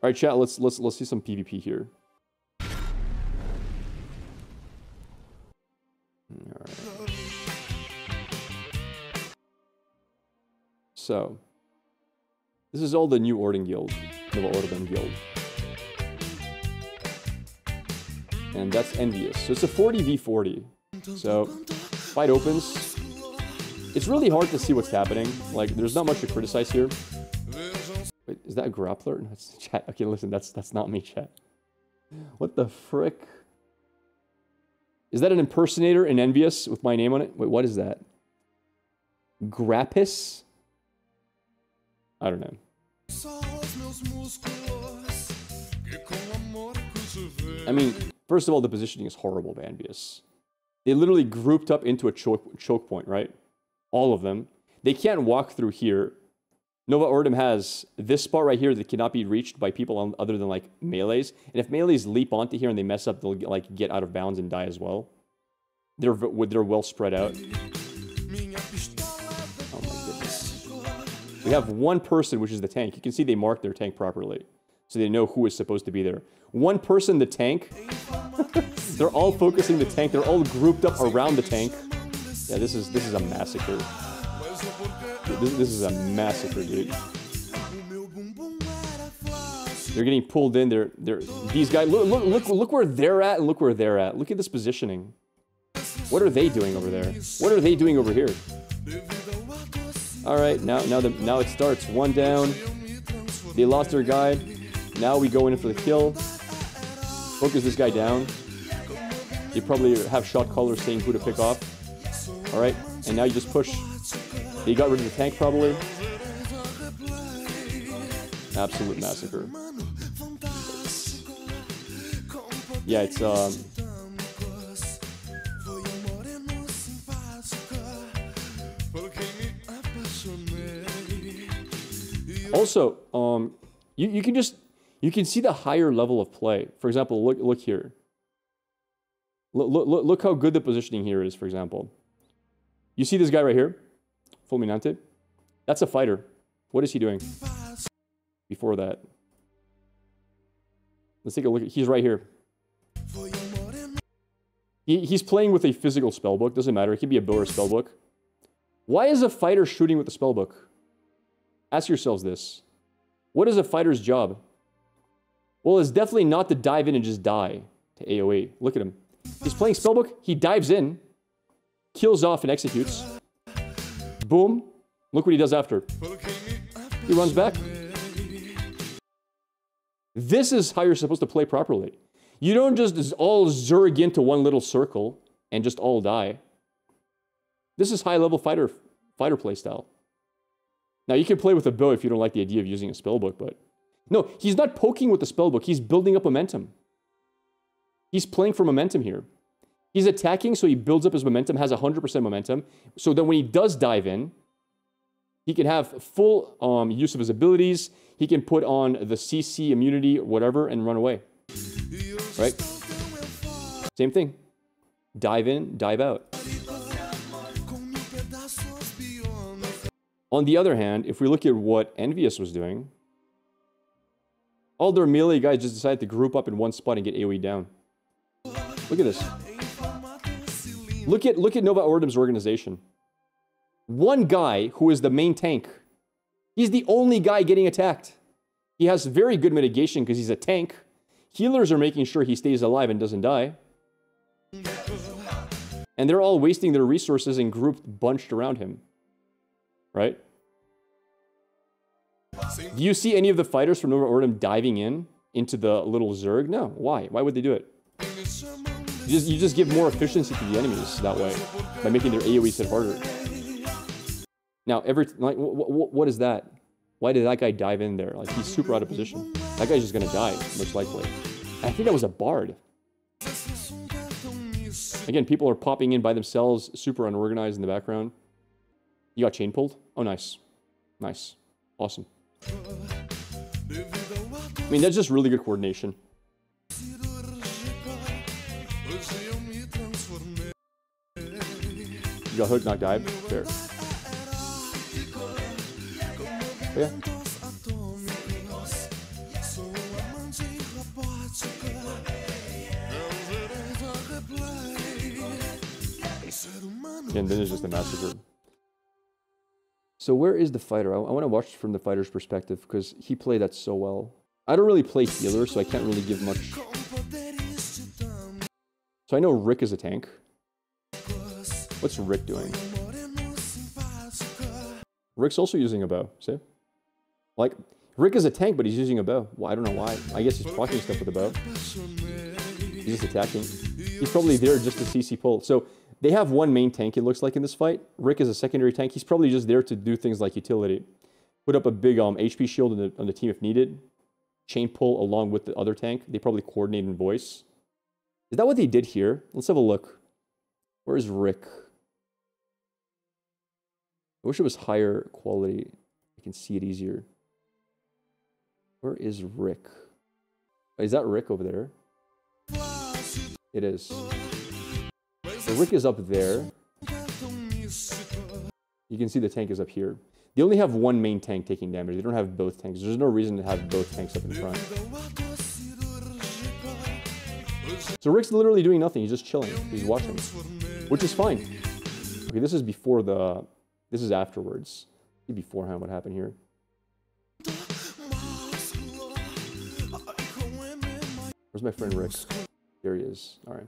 All right, chat. Let's see some PvP here. All right. So, this is all the new Orden Guild, Nova Orden Guild. And that's Envious. So it's a 40v40. So, fight opens. It's really hard to see what's happening. Like, there's not much to criticize here. Wait, is that a grappler? No, it's chat. Okay, listen, that's not me, chat. What the frick? Is that an impersonator in Envious with my name on it? Wait, what is that? Grappis? I don't know. I mean, first of all, the positioning is horrible by Envious. They literally grouped up into a choke point, right? All of them. They can't walk through here. Nova Orden has this spot right here that cannot be reached by people other than, like, melees. And if melees leap onto here and they mess up, they'll, like, get out of bounds and die as well. They're well spread out. Oh my goodness. We have one person, which is the tank. You can see they marked their tank properly. So they know who is supposed to be there. One person, the tank. They're all focusing the tank. They're all grouped up around the tank. Yeah, this is a massacre. This is a massacre, dude. They're getting pulled in. These guys. Look where they're at, and look where they're at. Look at this positioning. What are they doing over there? What are they doing over here? All right, now it starts. One down. They lost their guy. Now we go in for the kill. Focus this guy down. You probably have shot callers saying who to pick off. All right, and now you just push. They got rid of the tank probably. Absolute massacre. Yeah, it's also, you can see the higher level of play. For example, look here. Look how good the positioning here is, for example. You see this guy right here? Fulminante? That's a fighter. What is he doing? Before that. Let's take a look. He's right here. He's playing with a physical spellbook. Doesn't matter. It could be a bow or spellbook. Why is a fighter shooting with a spellbook? Ask yourselves this. What is a fighter's job? Well, it's definitely not to dive in and just die to AoE. Look at him. He's playing spellbook. He dives in, kills off and executes. Boom. Look what he does after. He runs back. This is how you're supposed to play properly. You don't just all zerg into one little circle and just all die. This is high-level fighter play style. Now, you can play with a bow if you don't like the idea of using a spellbook, but... No, he's not poking with the spellbook. He's building up momentum. He's playing for momentum here. He's attacking, so he builds up his momentum, has 100% momentum. So then when he does dive in, he can have full use of his abilities. He can put on the CC immunity or whatever and run away. Right? Same thing. Dive in, dive out. On the other hand, if we look at what Envious was doing, all their melee guys just decided to group up in one spot and get AoE down. Look at this. Look at Nova Orden's organization. One guy who is the main tank. He's the only guy getting attacked. He has very good mitigation because he's a tank. Healers are making sure he stays alive and doesn't die. And they're all wasting their resources and grouped, bunched around him. Right? Do you see any of the fighters from Nova Orden diving into the little Zerg? No. Why? Why would they do it? You just give more efficiency to the enemies that way by making their AoEs hit harder. Now, what is that? Why did that guy dive in there? Like, he's super out of position. That guy's just gonna die, most likely. I think that was a bard. Again, people are popping in by themselves, super unorganized in the background. You got chain pulled? Oh, nice. Nice. Awesome. I mean, that's just really good coordination. You got hook, knock, dive. Fair. Oh, yeah. And then it's just a massacre. So where is the fighter? I want to watch from the fighter's perspective because he played that so well. I don't really play healer, so I can't really give much. So I know Rick is a tank. What's Rick doing? Rick's also using a bow, see? Like, Rick is a tank, but he's using a bow. Well, I don't know why. I guess he's blocking stuff with a bow. He's just attacking. He's probably there just to CC pull. So they have one main tank, it looks like, in this fight. Rick is a secondary tank. He's probably just there to do things like utility. Put up a big HP shield on the team if needed. Chain pull along with the other tank. They probably coordinate in voice. Is that what they did here? Let's have a look. Where is Rick? I wish it was higher quality. I can see it easier. Where is Rick? Is that Rick over there? It is. So Rick is up there. You can see the tank is up here. They only have one main tank taking damage. They don't have both tanks. There's no reason to have both tanks up in front. So Rick's literally doing nothing. He's just chilling. He's watching, which is fine. Okay, this is before the... This is afterwards. Beforehand, what happened here? Where's my friend Rick? There he is. All right.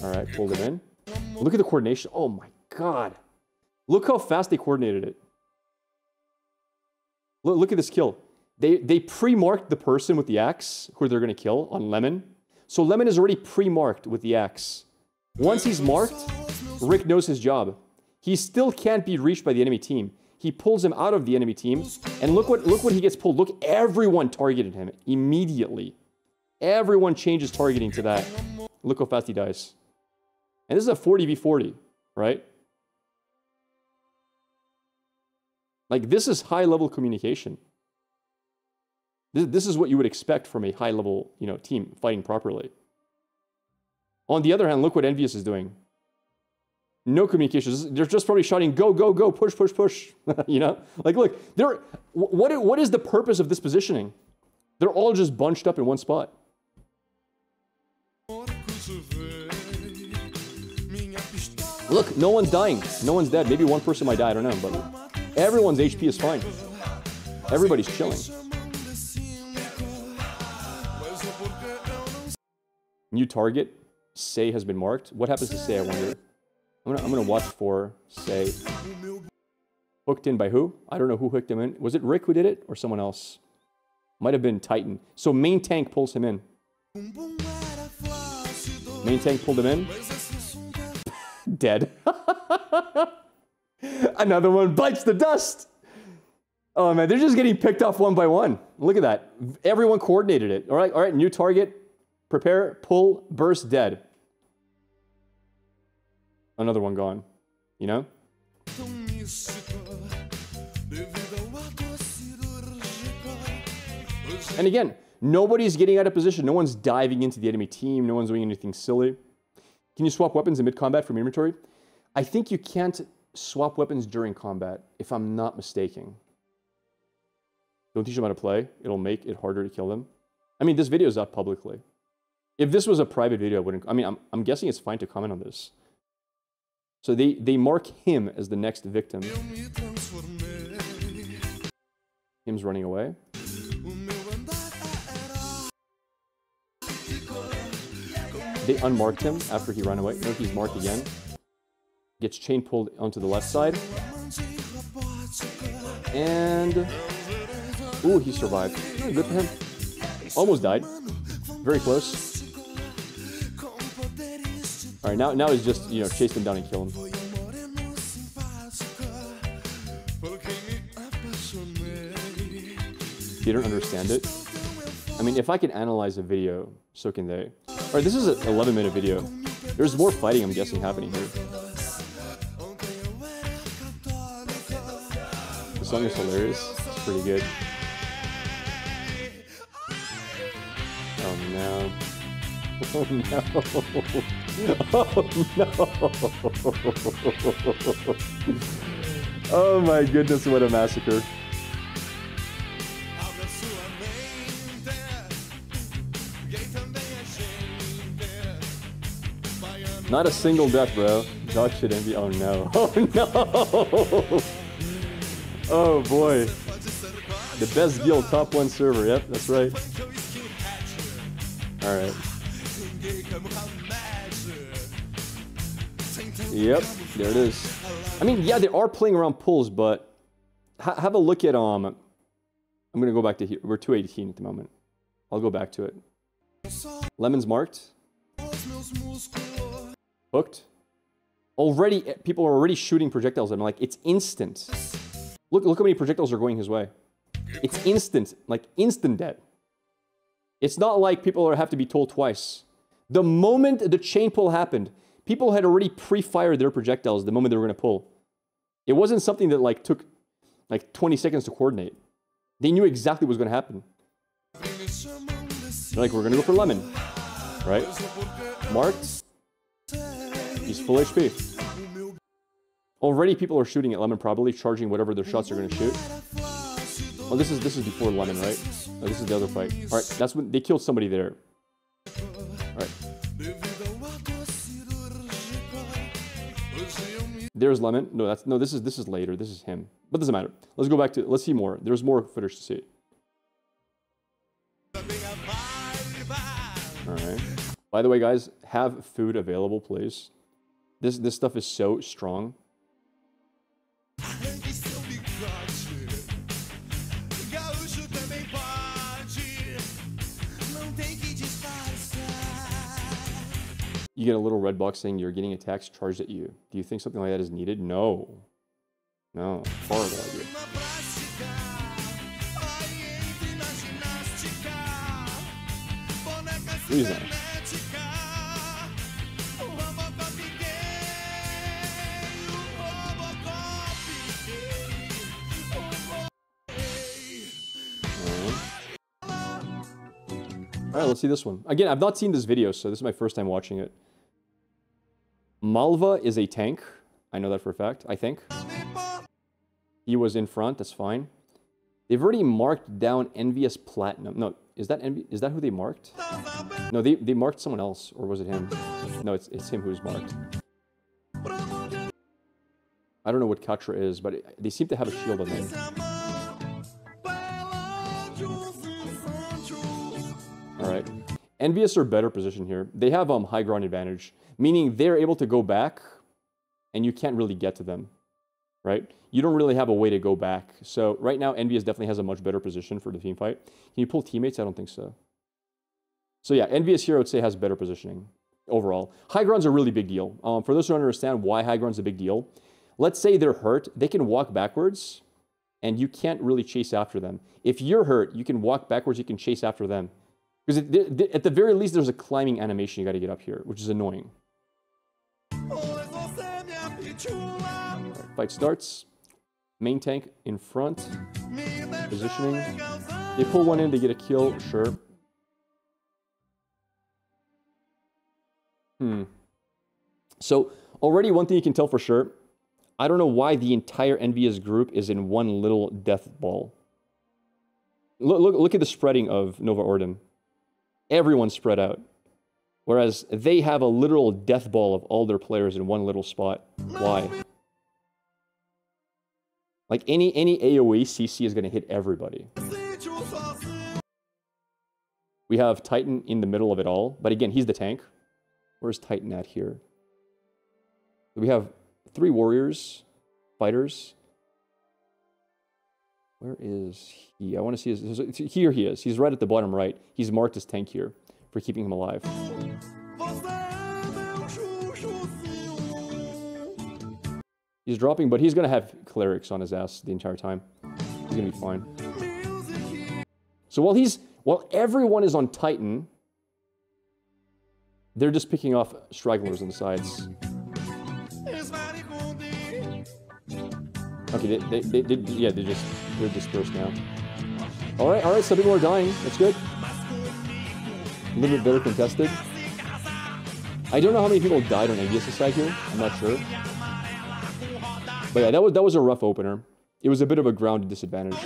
All right, pulled him in. Look at the coordination. Oh my God. Look how fast they coordinated it. Look at this kill. They pre-marked the person with the axe who they're going to kill on Lemon. So Lemon is already pre-marked with the axe. Once he's marked, Rick knows his job. He still can't be reached by the enemy team. He pulls him out of the enemy team, and look what he gets pulled. Look, everyone targeted him immediately. Everyone changes targeting to that. Look how fast he dies. And this is a 40v40, right? Like, this is high-level communication. This is what you would expect from a high-level, team fighting properly. On the other hand, look what Envious is doing. No communications. They're just probably shouting, go, go, go, push, push, push. Like, look, what is the purpose of this positioning? They're all just bunched up in one spot. Look, no one's dying. No one's dead. Maybe one person might die, I don't know, but everyone's HP is fine. Everybody's chilling. New target, Say has been marked. What happens to Say, I wonder? I'm gonna watch for Say. Hooked in by who? I don't know who hooked him in. Was it Rick who did it, or someone else? Might have been Titan. So main tank pulls him in. Main tank pulled him in. Dead. Another one bites the dust. Oh man, they're just getting picked off one by one. Look at that. Everyone coordinated it. All right, new target. Prepare, pull, burst, dead. Another one gone. And again, nobody's getting out of position. No one's diving into the enemy team. No one's doing anything silly. Can you swap weapons in mid-combat from inventory? I think you can't swap weapons during combat, if I'm not mistaken. Don't teach them how to play. It'll make it harder to kill them. I mean, this video is up publicly. If this was a private video, I wouldn't... I mean, I'm guessing it's fine to comment on this. So they mark him as the next victim. Him's running away. They unmarked him after he ran away. No, he's marked again. Gets chain pulled onto the left side. And... Ooh, he survived. Oh, good for him. Almost died. Very close. Alright, now he's just, chase them down and kill him. They don't understand it. I mean, if I can analyze a video, so can they. Alright, this is an 11-minute video. There's more fighting, I'm guessing, happening here. The song is hilarious. It's pretty good. Oh no. Oh no. Oh no. Oh my goodness, what a massacre. Not a single death, bro. Dog shit envy. Oh no. Oh no. Oh boy. The best guild, top 1 server. Yep, that's right. Alright. Yep, there it is. I mean, yeah, they are playing around pulls, but have a look at I'm gonna go back to here. We're 218 at the moment. I'll go back to it. Lemon's marked. Hooked. Already, people are already shooting projectiles at him. Like, it's instant. Look how many projectiles are going his way. It's instant, like instant dead. It's not like people have to be told twice. The moment the chain pull happened, people had already pre-fired their projectiles the moment they were going to pull. It wasn't something that like took like 20 seconds to coordinate. They knew exactly what was going to happen. They're like, we're going to go for Lemon, right? Marked. He's full HP. Already people are shooting at Lemon, probably charging whatever their shots are going to shoot. Oh, this is before Lemon, right? Oh, this is the other fight. All right, that's when they killed somebody there. All right. There's Lemon. No, this is later. This is him. But doesn't matter. Let's go back to. Let's see more. There's more footage to see. All right. By the way, guys, have food available, please. This stuff is so strong. You get a little red box saying you're getting attacks charged at you. Do you think something like that is needed? No. No. Horrible idea. Please not. Alright, let's see this one. Again, I've not seen this video, so this is my first time watching it. Malva is a tank. I know that for a fact, I think. He was in front, that's fine. They've already marked down Envious Platinum. No, is that who they marked? No, they marked someone else, or was it him? No, it's him who's marked. I don't know what Katra is, but they seem to have a shield on them. Alright. Envious are better positioned here. They have high ground advantage, meaning they're able to go back, and you can't really get to them. Right? You don't really have a way to go back. So right now, Envious definitely has a much better position for the team fight. Can you pull teammates? I don't think so. So yeah, Envious here, I would say, has better positioning overall. High ground's a really big deal. For those who don't understand why high ground's a big deal, let's say they're hurt. They can walk backwards, and you can't really chase after them. If you're hurt, you can walk backwards, you can chase after them. Because at the very least, there's a climbing animation you got to get up here, which is annoying. Fight starts. Main tank in front. Positioning. They pull one in to get a kill, sure. So, already one thing you can tell for sure, I don't know why the entire Envious group is in one little death ball. Look at the spreading of Nova Ordin. Everyone's spread out. Whereas they have a literal death ball of all their players in one little spot. Why? Like any AoE CC is going to hit everybody. We have Titan in the middle of it all. But again, he's the tank. Where's Titan at here? We have 3 warriors, fighters. Where is he? I want to see his... Here he is. He's right at the bottom right. He's marked as tank here for keeping him alive. He's dropping, but he's going to have clerics on his ass the entire time. He's going to be fine. So while everyone is on Titan, they're just picking off stragglers on the sides. Okay, they're dispersed now. All right, some people are dying. That's good. A little bit better contested. I don't know how many people died on Envious' side here. I'm not sure. But yeah, that was a rough opener. It was a bit of a ground disadvantage.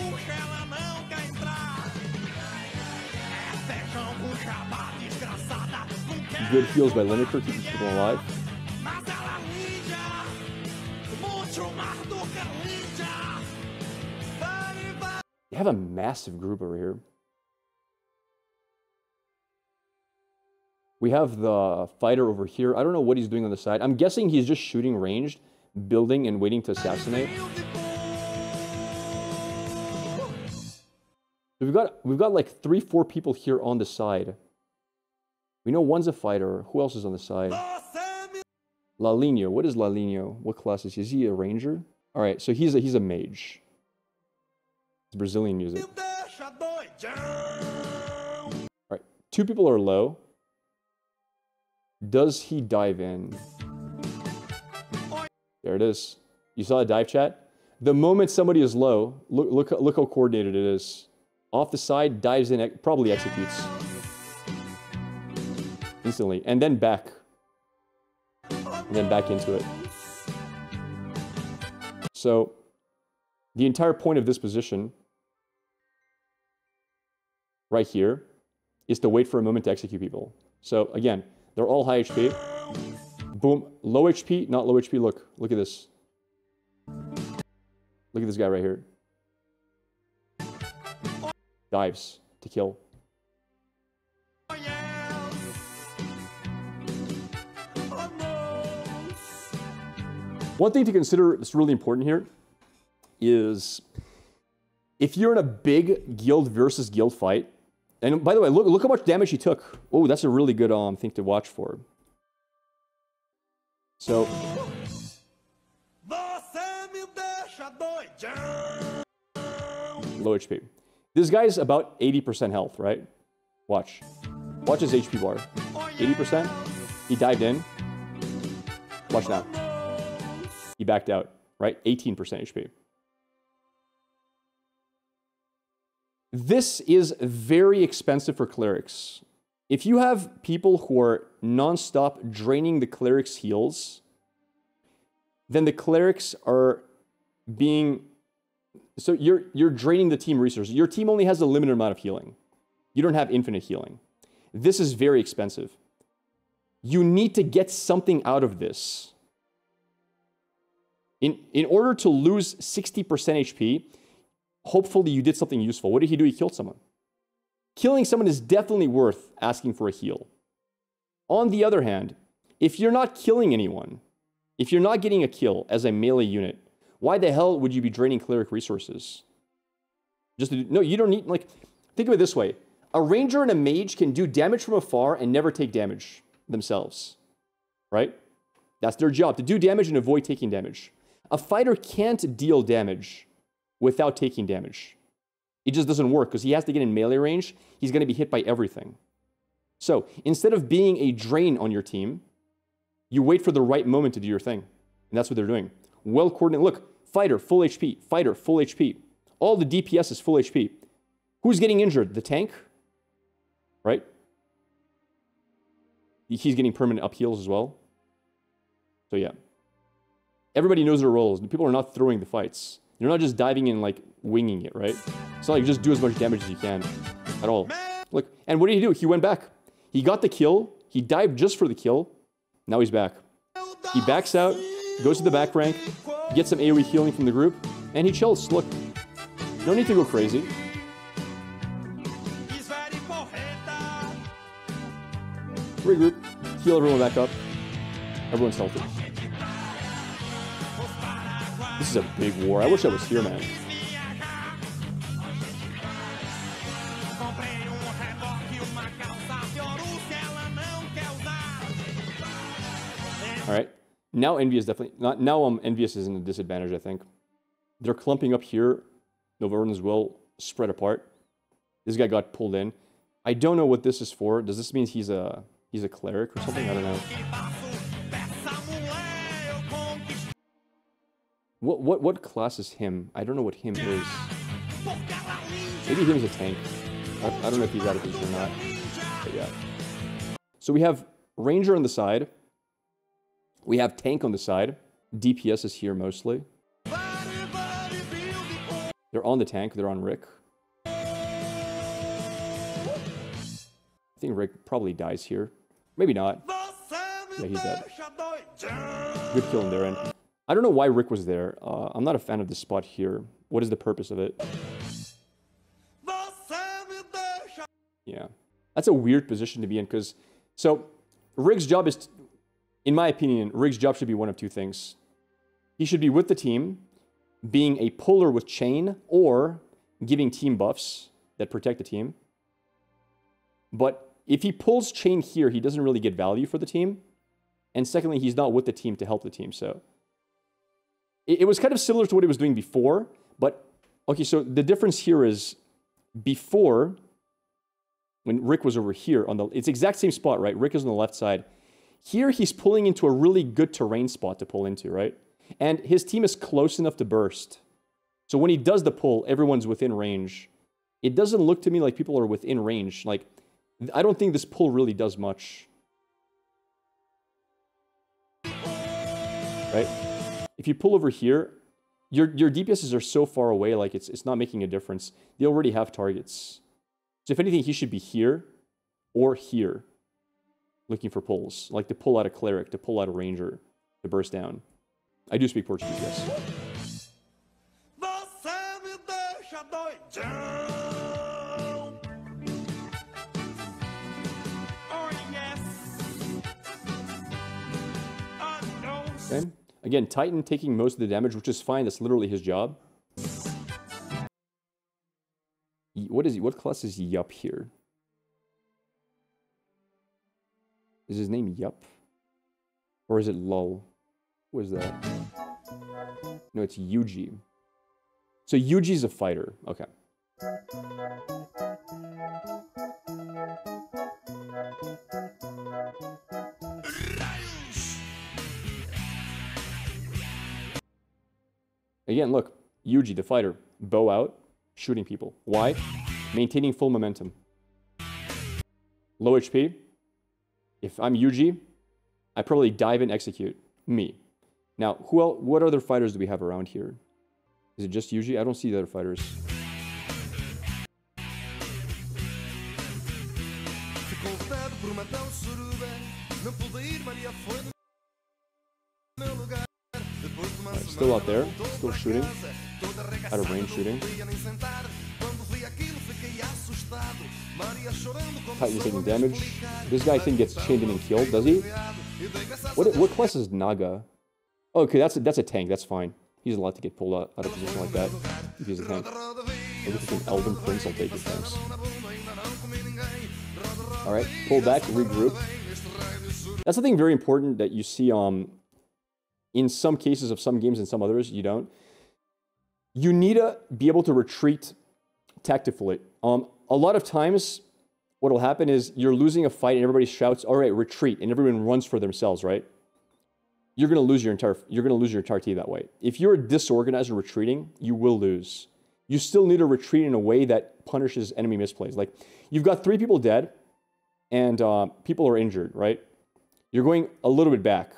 Good heals by Lineker, keeping people alive. They have a massive group over here. We have the fighter over here. I don't know what he's doing on the side. I'm guessing he's just shooting ranged, building and waiting to assassinate. We've got like 3-4 people here on the side. We know one's a fighter. Who else is on the side? Lalinho. What is Lalinho? What class is he? Is he a ranger? All right, so he's a mage. It's Brazilian music. All right, 2 people are low. Does he dive in? There it is. You saw a dive, chat? The moment somebody is low, look how coordinated it is. Off the side, dives in, probably executes. Instantly. And then back. And then back into it. So, the entire point of this position, right here, is to wait for a moment to execute people. So, again, they're all high HP. Boom. Low HP, not low HP. Look at this. Look at this guy right here. Dives to kill. One thing to consider that's really important here is if you're in a big guild versus guild fight, and by the way, look how much damage he took. Oh, that's a really good thing to watch for. So, low HP. This guy's about 80% health, right? Watch. Watch his HP bar. 80%. He dived in. Watch now. He backed out, right? 18% HP. This is very expensive for clerics. If you have people who are non-stop draining the cleric's heals, then the clerics are being... So you're draining the team resources. Your team only has a limited amount of healing. You don't have infinite healing. This is very expensive. You need to get something out of this. In order to lose 60% HP, hopefully you did something useful. What did he do? He killed someone. Killing someone is definitely worth asking for a heal. On the other hand, if you're not killing anyone, if you're not getting a kill as a melee unit, why the hell would you be draining cleric resources? No, you don't need, like, think of it this way. A ranger and a mage can do damage from afar and never take damage themselves, right? That's their job, to do damage and avoid taking damage. A fighter can't deal damage without taking damage. It just doesn't work because he has to get in melee range. He's going to be hit by everything. So instead of being a drain on your team, you wait for the right moment to do your thing. And that's what they're doing. Well coordinated. Look, fighter, full HP. Fighter, full HP. All the DPS is full HP. Who's getting injured? The tank? Right? He's getting permanent up heals as well. So yeah. Everybody knows their roles. People are not throwing the fights. You're not just diving in, like, winging it, right? It's not like just do as much damage as you can at all. Look, and what did he do? He went back. He got the kill. He dived just for the kill. Now he's back. He backs out, goes to the back rank, gets some AoE healing from the group, and he chills. Look, no need to go crazy. Regroup, heal everyone back up. Everyone's healthy. This is a big war. I wish I was here, man. All right. Now Envious definitely... Now Envious is in a disadvantage, I think. They're clumping up here. Novarun is well spread apart. This guy got pulled in. I don't know what this is for. Does this mean he's a cleric or something? I don't know. What class is him? I don't know what him is. Maybe him is a tank. I don't know if he's out of position or not. But yeah. So we have Ranger on the side. We have tank on the side. DPS is here mostly. They're on the tank. They're on Rick. I think Rick probably dies here. Maybe not. Yeah, he's dead. Good kill on their end. I don't know why Rick was there. I'm not a fan of this spot here. What is the purpose of it? Yeah. That's a weird position to be in because... So, Rick's job is... In my opinion, Rick's job should be one of two things. He should be with the team, being a puller with chain, or giving team buffs that protect the team. But if he pulls chain here, he doesn't really get value for the team. And secondly, he's not with the team to help the team, so... It was kind of similar to what he was doing before, but... Okay, so the difference here is... Before, when Rick was over here, on the... It's the exact same spot, right? Rick is on the left side. Here, he's pulling into a really good terrain spot to pull into, right? And his team is close enough to burst. So when he does the pull, everyone's within range. It doesn't look to me like people are within range. Like, I don't think this pull really does much. Right? If you pull over here, your DPSs are so far away, like it's not making a difference. They already have targets. So if anything, he should be here or here, looking for pulls, like to pull out a cleric, to pull out a ranger, to burst down. I do speak Portuguese, yes. Okay. Again, Titan taking most of the damage, which is fine. That's literally his job. What is he? What class is Yup here? Is his name Yup? Or is it Lull? What is that? No, it's Yuji. So Yuji's a fighter. Okay. Again, look. Yuji, the fighter. Bow out. Shooting people. Why? Maintaining full momentum. Low HP. If I'm Yuji, I probably dive and execute. Me. Now, who else, what other fighters do we have around here? Is it just Yuji? I don't see the other fighters. Right, still out there. Still shooting. Out of range shooting. Titan's taking damage. This guy, I think, gets chained in and killed, does he? What class is Naga? Oh, okay, that's a tank, that's fine. He's allowed to get pulled out of position like that if he's a tank. Maybe if it's an Elven Prince, I'll take it, thanks. Alright, pull back, regroup. That's something very important that you see in some cases of some games and some others, you don't. You need to be able to retreat tactfully. A lot of times, what will happen is you're losing a fight and everybody shouts, "All right, retreat," and everyone runs for themselves, right? You're gonna lose your entire team that way. If you're disorganized and retreating, you will lose. You still need to retreat in a way that punishes enemy misplays. Like, you've got 3 people dead, and people are injured, right? You're going a little bit back.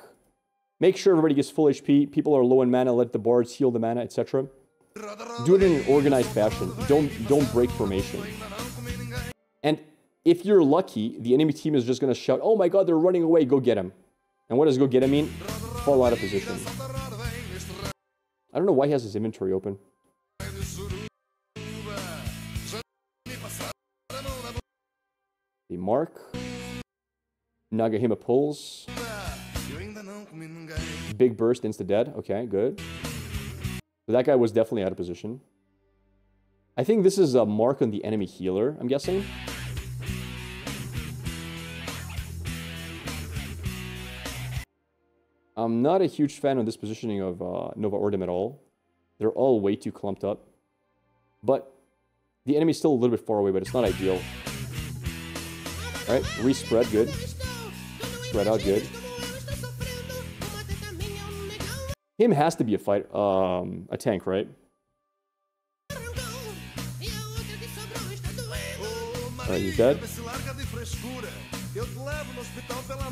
Make sure everybody gets full HP. People are low in mana. Let the bards heal the mana, etc. Do it in an organized fashion. Don't break formation. And if you're lucky, the enemy team is just going to shout, "Oh my god, they're running away, go get him." And what does go get him mean? Fall out of position. I don't know why he has his inventory open. The mark. Nagahima pulls. Big burst, insta-dead. Okay, good. So that guy was definitely out of position. I think this is a mark on the enemy healer, I'm guessing. I'm not a huge fan of this positioning of Nova Ordem at all. They're all way too clumped up. But the enemy's still a little bit far away, but it's not ideal. Alright, respread, good. Spread out, good. Him has to be a tank, right? Alright, he's dead.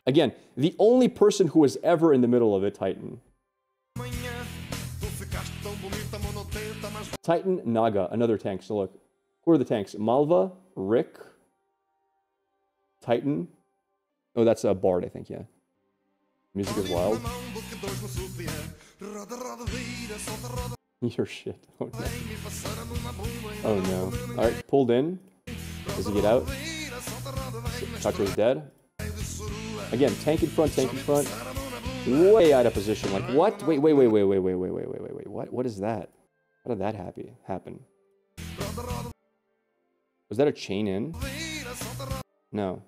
Again, the only person who was ever in the middle of it, Titan. Titan, Naga, another tank. So look, who are the tanks? Malva, Rick, Titan. Oh, that's a Bard, I think, yeah. Music is wild. Your shit. Oh no. Oh no. Alright, pulled in. Does he get out? Chacho's dead. Again, tank in front, tank in front. Way out of position. Like, what? Wait. What is that? How did that happen? Was that a chain in? No.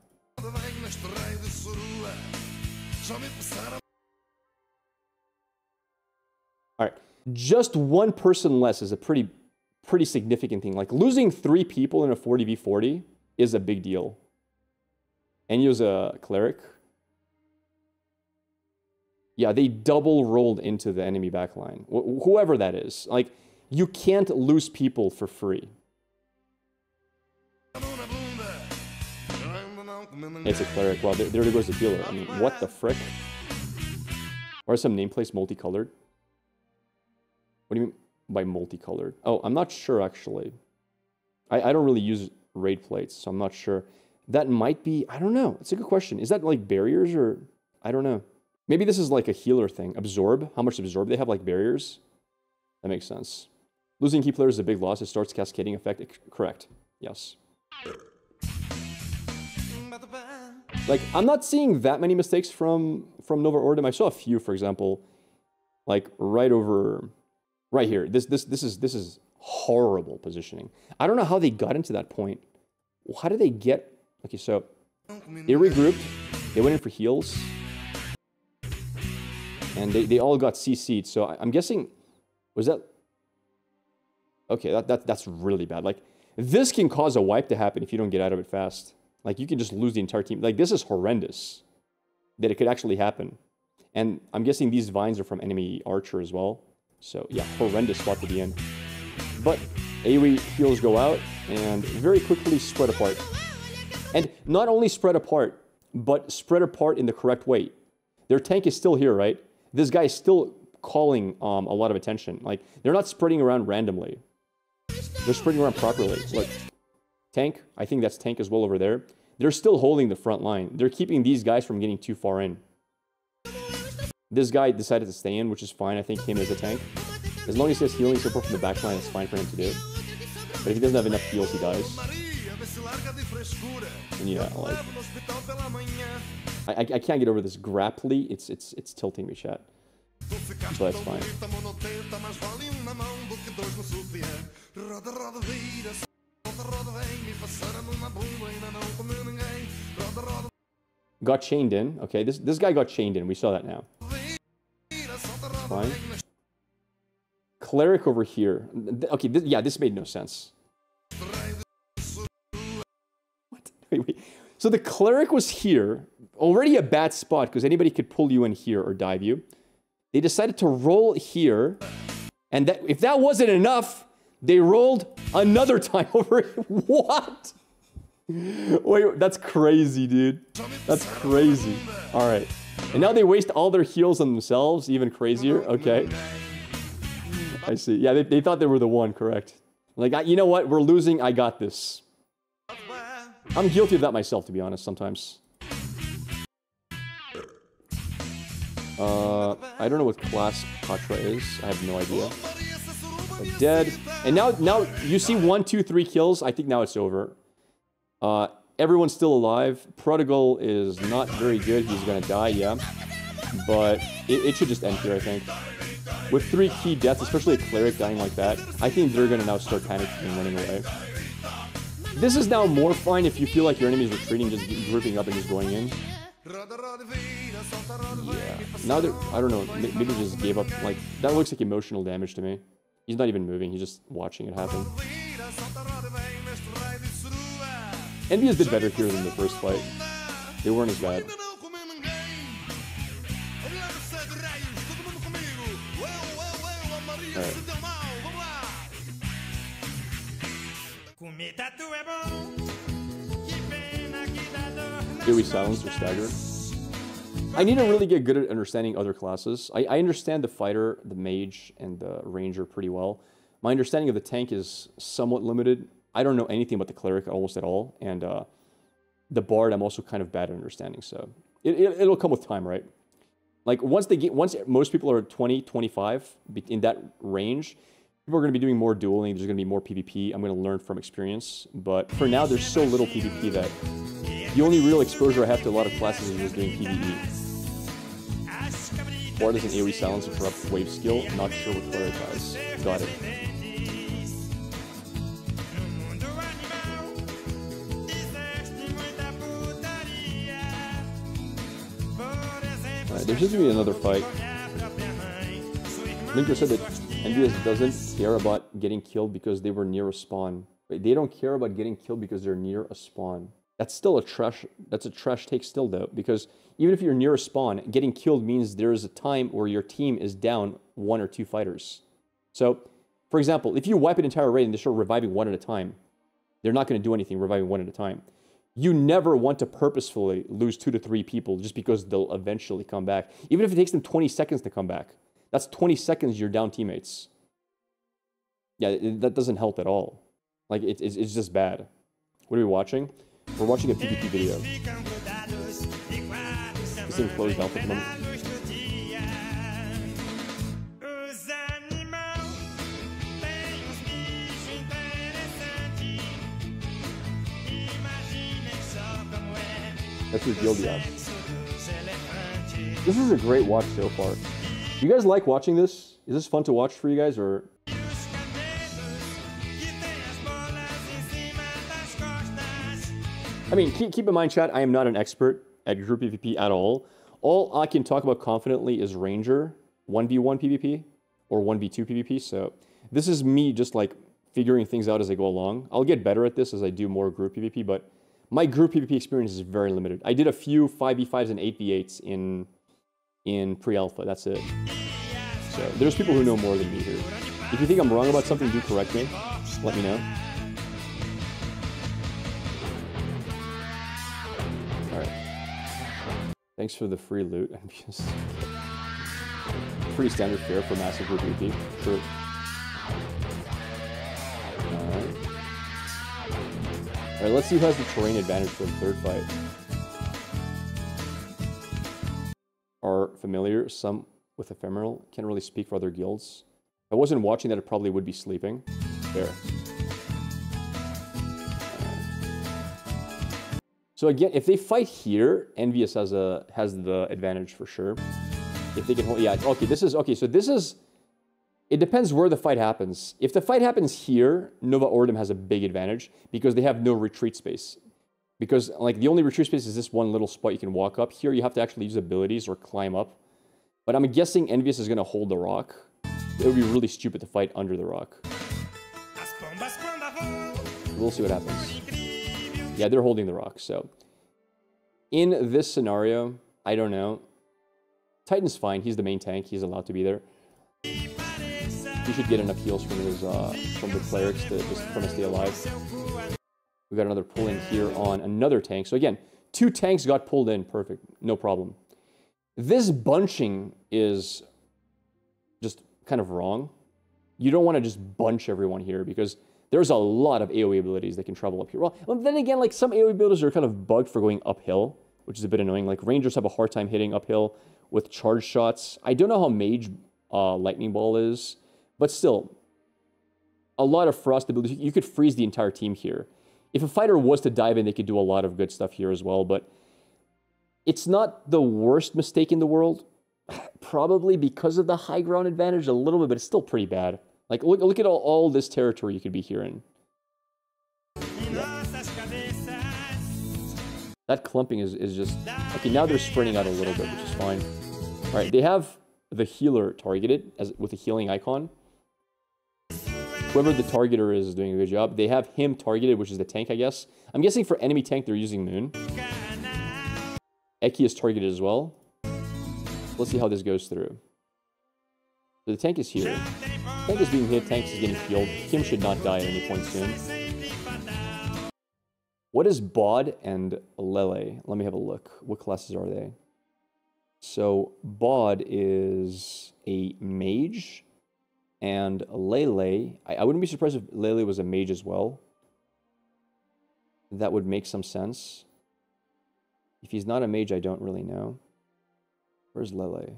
Alright. Just one person less is a pretty significant thing. Like, losing 3 people in a 40v40 is a big deal. And he was a cleric. Yeah, they double rolled into the enemy backline. Whoever that is. Like, you can't lose people for free. It's a cleric. Well, there goes the healer. I mean, what the frick? Or some nameplates multicolored? What do you mean by multicolored? Oh, I'm not sure, actually. I don't really use raid plates, so I'm not sure. That might be... I don't know. It's a good question. Is that, like, barriers, or... I don't know. Maybe this is, like, a healer thing. Absorb? How much absorb they have, like, barriers? That makes sense. Losing key players is a big loss. It starts cascading effect. Correct. Yes. Like, I'm not seeing that many mistakes from Nova Ordem. I saw a few, for example, like, right here. This is horrible positioning. I don't know how they got into that point. How did they get... Okay, so they regrouped. They went in for heals. And they all got CC'd. So I'm guessing... Was that... Okay, that's really bad. Like, this can cause a wipe to happen if you don't get out of it fast. Like, you can just lose the entire team. Like, this is horrendous that it could actually happen. And I'm guessing these vines are from enemy archer as well. So, yeah, horrendous spot to be in. But AoE heals go out and very quickly spread apart. And not only spread apart, but spread apart in the correct way. Their tank is still here, right? This guy is still calling a lot of attention. Like, they're not spreading around randomly. They're spreading around properly. Look, tank, I think that's tank as well over there. They're still holding the front line. They're keeping these guys from getting too far in. This guy decided to stay in, which is fine. I think him as a tank. As long as he has healing support from the back line, it's fine for him to do. But if he doesn't have enough heals, he dies. And yeah, like... I can't get over this grapply. It's tilting me, chat. So that's fine. Got chained in. Okay, this guy got chained in. We saw that now. Fine. Cleric over here. Okay, yeah, this made no sense. What? Wait. So the cleric was here. Already a bad spot, because anybody could pull you in here or dive you. They decided to roll here. And that, if that wasn't enough, they rolled another time over here. What? Wait, that's crazy, dude. That's crazy. All right. And now they waste all their heals on themselves. Even crazier. Okay. I see. Yeah, they thought they were the one, correct. Like, you know what? We're losing. I got this. I'm guilty of that myself, to be honest, sometimes. I don't know what class Patra is. I have no idea. But dead. And now you see 1, 2, 3 kills. I think now it's over. Everyone's still alive. Prodigal is not very good. He's gonna die, yeah. But it should just end here, I think. With 3 key deaths, especially a cleric dying like that, I think they're gonna now start panicking and running away. This is now more fine if you feel like your enemy is retreating, just grouping up and just going in. Yeah. Now they're, I don't know, maybe they just gave up. Like, that looks like emotional damage to me. He's not even moving, he's just watching it happen. Envious did better here than the first fight. They weren't as bad. Alright. Do we silence or stagger? I need to really get good at understanding other classes. I understand the fighter, the mage, and the ranger pretty well. My understanding of the tank is somewhat limited. I don't know anything about the cleric almost at all. And the bard I'm also kind of bad at understanding, so it'll come with time, right? Like once most people are 20, 25 in that range, people are going to be doing more dueling. There's going to be more PvP. I'm going to learn from experience. But for now, there's so little PvP that the only real exposure I have to a lot of classes is just doing PvE. Bard is an AoE silence and corrupt wave skill. Not sure what color it does. Got it. Alright, there should be another fight. Linker said that Envious doesn't care about getting killed because they were near a spawn. Wait, they don't care about getting killed because they're near a spawn. That's still a trash take still though, because even if you're near a spawn, getting killed means there is a time where your team is down 1 or 2 fighters. So, for example, if you wipe an entire raid and they start reviving 1 at a time, they're not going to do anything reviving 1 at a time. You never want to purposefully lose 2 to 3 people just because they'll eventually come back. Even if it takes them 20 seconds to come back. That's 20 seconds you're down teammates. Yeah, that doesn't help at all. Like, it's just bad. What are we watching? We're watching a PvP video. This thing closed out at the moment. That's revealed yet. This is a great watch so far. You guys like watching this? Is this fun to watch for you guys, or? I mean, keep in mind, chat, I am not an expert at group PvP at all. All I can talk about confidently is Ranger 1v1 PvP or 1v2 PvP. So this is me just like figuring things out as I go along. I'll get better at this as I do more group PvP, but my group PvP experience is very limited. I did a few 5v5s and 8v8s in pre-alpha. That's it. So there's people who know more than me here. If you think I'm wrong about something, do correct me. Let me know. Alright. Thanks for the free loot. Pretty standard fare for massive group PvP. Sure. Alright. Alright, let's see who has the terrain advantage for the third fight. Are familiar, some with ephemeral. Can't really speak for other guilds. If I wasn't watching that, I probably would be sleeping. There. So again, if they fight here, Envious has the advantage for sure. If they can hold, yeah, okay, so this is, it depends where the fight happens. If the fight happens here, Nova Ordem has a big advantage because they have no retreat space. Because like the only retreat space is this one little spot you can walk up. Here you have to actually use abilities or climb up. But I'm guessing Envious is going to hold the rock. It would be really stupid to fight under the rock. We'll see what happens. Yeah, they're holding the rock, so. In this scenario, I don't know. Titan's fine. He's the main tank. He's allowed to be there. He should get enough heals from the clerics to just kind of stay alive. We got another pull in here on another tank. So again, 2 tanks got pulled in. Perfect. No problem. This bunching is just kind of wrong. You don't want to just bunch everyone here because there's a lot of AoE abilities that can travel up here. Well, then again, like some AoE abilities are kind of bugged for going uphill, which is a bit annoying. Like Rangers have a hard time hitting uphill with charge shots. I don't know how Mage Lightning Ball is, but still, a lot of frost abilities. You could freeze the entire team here. If a fighter was to dive in, they could do a lot of good stuff here as well, but it's not the worst mistake in the world. Probably because of the high ground advantage a little bit, but it's still pretty bad. Like, look at all this territory you could be here in. Yeah. That clumping is just... Okay, now they're spreading out a little bit, which is fine. Alright, they have the healer targeted with a healing icon. Whoever the targeter is doing a good job. They have him targeted, which is the tank, I guess. I'm guessing for enemy tank, they're using Moon. Eki is targeted as well. Let's see how this goes through. So the tank is here. Tank is being hit, tank is getting healed. Kim should not die at any point soon. What is Bod and Lele? Let me have a look. What classes are they? So Bod is a mage. And Lele, I wouldn't be surprised if Lele was a mage as well. That would make some sense. If he's not a mage, I don't really know. Where's Lele?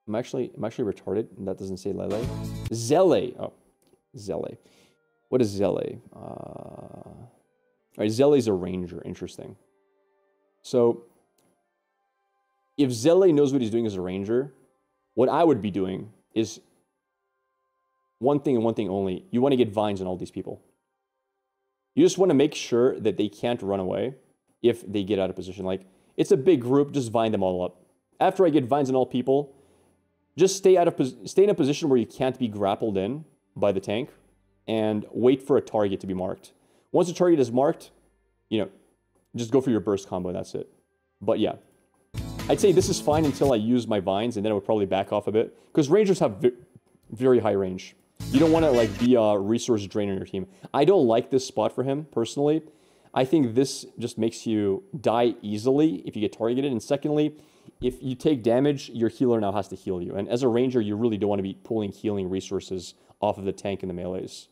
I'm actually retarded. That doesn't say Lele. Zele. Oh, Zele. What is Zele? All right, Zele's a ranger. Interesting. So, if Zele knows what he's doing as a ranger, what I would be doing is one thing and one thing only. You want to get vines on all these people. You just want to make sure that they can't run away if they get out of position. Like, it's a big group, just vine them all up. After I get vines on all people, just stay in a position where you can't be grappled in by the tank and wait for a target to be marked. Once a target is marked, you know, just go for your burst combo and that's it. But yeah, I'd say this is fine until I use my vines, and then I would probably back off a bit because rangers have very high range. You don't want to like be a resource drain on your team. I don't like this spot for him personally. I think this just makes you die easily if you get targeted. And secondly, if you take damage, your healer now has to heal you. And as a ranger, you really don't want to be pulling healing resources off of the tank in the melees.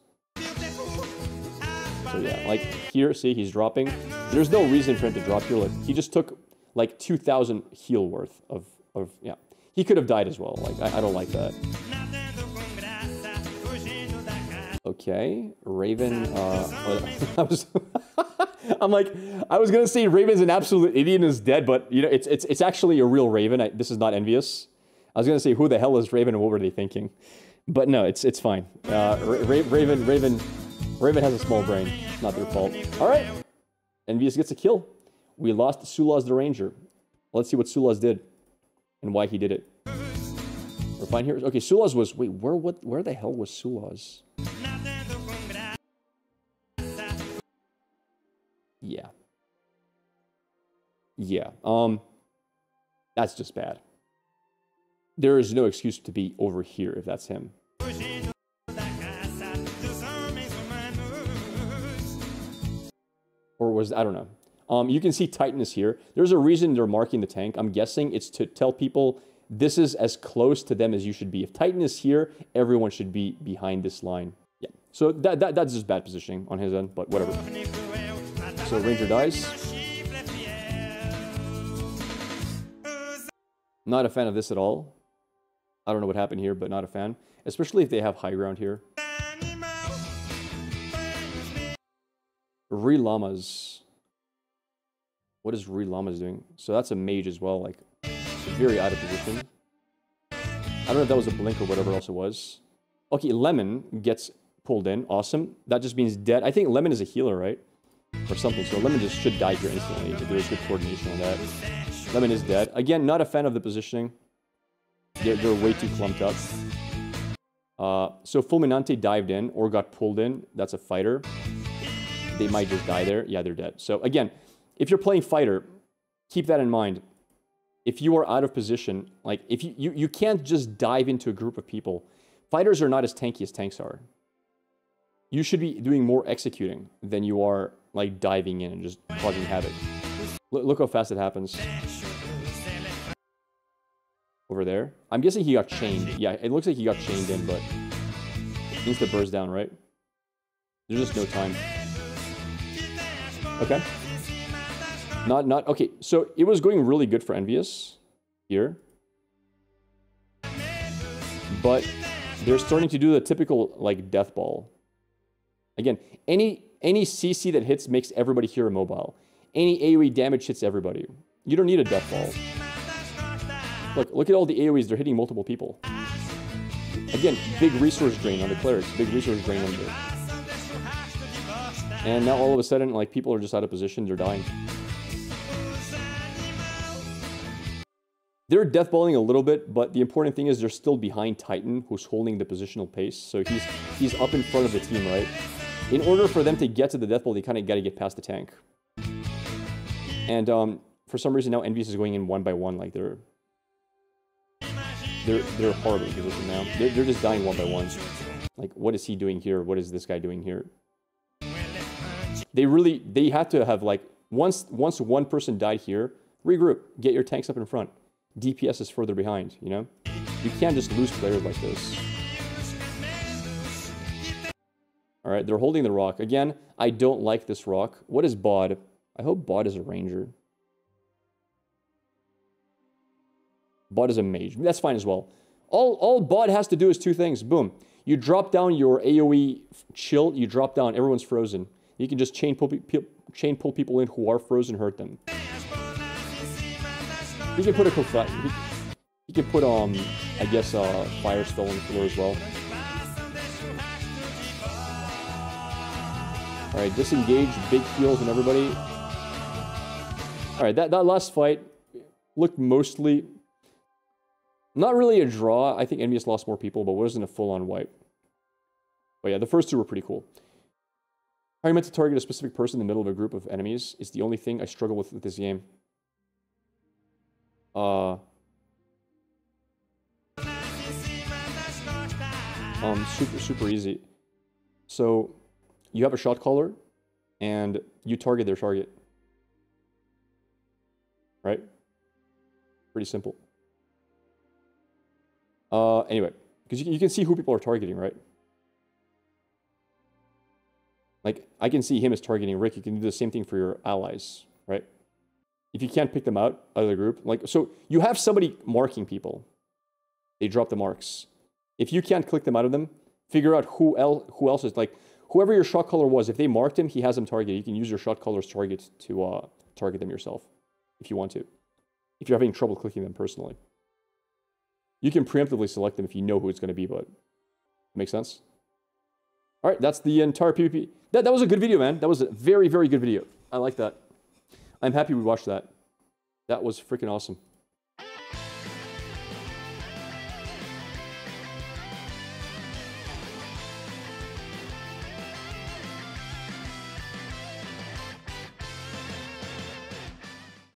So yeah, like here, see, he's dropping. There's no reason for him to drop here. Like, he just took like 2,000 heal worth of yeah. He could have died as well. Like, I don't like that. Okay, Raven, I'm like, I was gonna say Raven's an absolute idiot and is dead, but you know, it's actually a real Raven. This is not envious. I was gonna say, who the hell is Raven and what were they thinking? But no, it's fine. Raven has a small brain. It's not their fault. All right, envious gets a kill. We lost Sulaz the Ranger. Let's see what Sulaz did and why he did it. We're fine here. Okay, Sulaz was, wait, where the hell was Sulaz? Yeah. Yeah. That's just bad. There is no excuse to be over here if that's him. Or was, I don't know. You can see Titan is here. There's a reason they're marking the tank. I'm guessing it's to tell people this is as close to them as you should be. If Titan is here, everyone should be behind this line. Yeah. So that's just bad positioning on his end, but whatever. So Ranger dies. Not a fan of this at all. I don't know what happened here, but not a fan. Especially if they have high ground here. Re-Llamas. What is Re-Llamas doing? So that's a mage as well, like very out of position. I don't know if that was a blink or whatever else it was. Okay, Lemon gets pulled in. Awesome. That just means dead. I think Lemon is a healer, right? Or something. So Lemon just should die here instantly if there's good coordination on that. Lemon is dead. Again, not a fan of the positioning. They're way too clumped up. So Fulminante dived in or got pulled in. That's a fighter. They might just die there. Yeah, they're dead. So again, if you're playing fighter, keep that in mind. If you are out of position, like if you can't just dive into a group of people. Fighters are not as tanky as tanks are. You should be doing more executing than you are like diving in and just causing havoc. Look how fast it happens. Over there. I'm guessing he got chained. Yeah, it looks like he got chained in, but he needs to burst down, right? There's just no time. Okay. Okay, so it was going really good for Envious here. But they're starting to do the typical, like, death ball. Again, any CC that hits makes everybody here immobile. Any AoE damage hits everybody. You don't need a death ball. Look at all the AoEs. They're hitting multiple people. Again, big resource drain on the clerics. Big resource drain on the... And now all of a sudden, like, people are just out of position. They're dying. They're deathballing a little bit, but the important thing is they're still behind Titan, who's holding the positional pace. So he's up in front of the team, right? In order for them to get to the deathball, they kind of got to get past the tank. And for some reason now, Envious is going in one by one, like they're horribly positioned now. They're just dying one by one. Like, what is he doing here? What is this guy doing here? They have to have, like, once one person died here, regroup, get your tanks up in front. DPS is further behind, you know? You can't just lose players like this. Alright, they're holding the rock. Again, I don't like this rock. What is Bod? I hope Bod is a ranger. Bot is a mage. That's fine as well. All bot has to do is two things. Boom. You drop down your AoE chill. You drop down. Everyone's frozen. You can just chain pull people in who are frozen, hurt them. You can put a you can put I guess fire spell on the floor as well. All right, disengage, big heals on everybody. All right, that last fight looked mostly not really a draw. I think Envious lost more people, but wasn't a full-on wipe. But yeah, the first two were pretty cool. How are you meant to target a specific person in the middle of a group of enemies is the only thing I struggle with this game. Super easy. So you have a shot caller, and you target their target. Right? Pretty simple. Anyway, because you can see who people are targeting, right? Like, I can see him as targeting Rick. You can do the same thing for your allies, right? If you can't pick them out of the group, like, so you have somebody marking people. They drop the marks. If you can't click them out of them, figure out who else is, like, whoever your shot caller was, if they marked him, he has them targeted. You can use your shot caller's target to target them yourself, if you want to. If you're having trouble clicking them personally. You can preemptively select them if you know who it's going to be, but... Make sense? Alright, that's the entire PvP. That was a good video, man. That was a very, very good video. I like that. I'm happy we watched that. That was freaking awesome.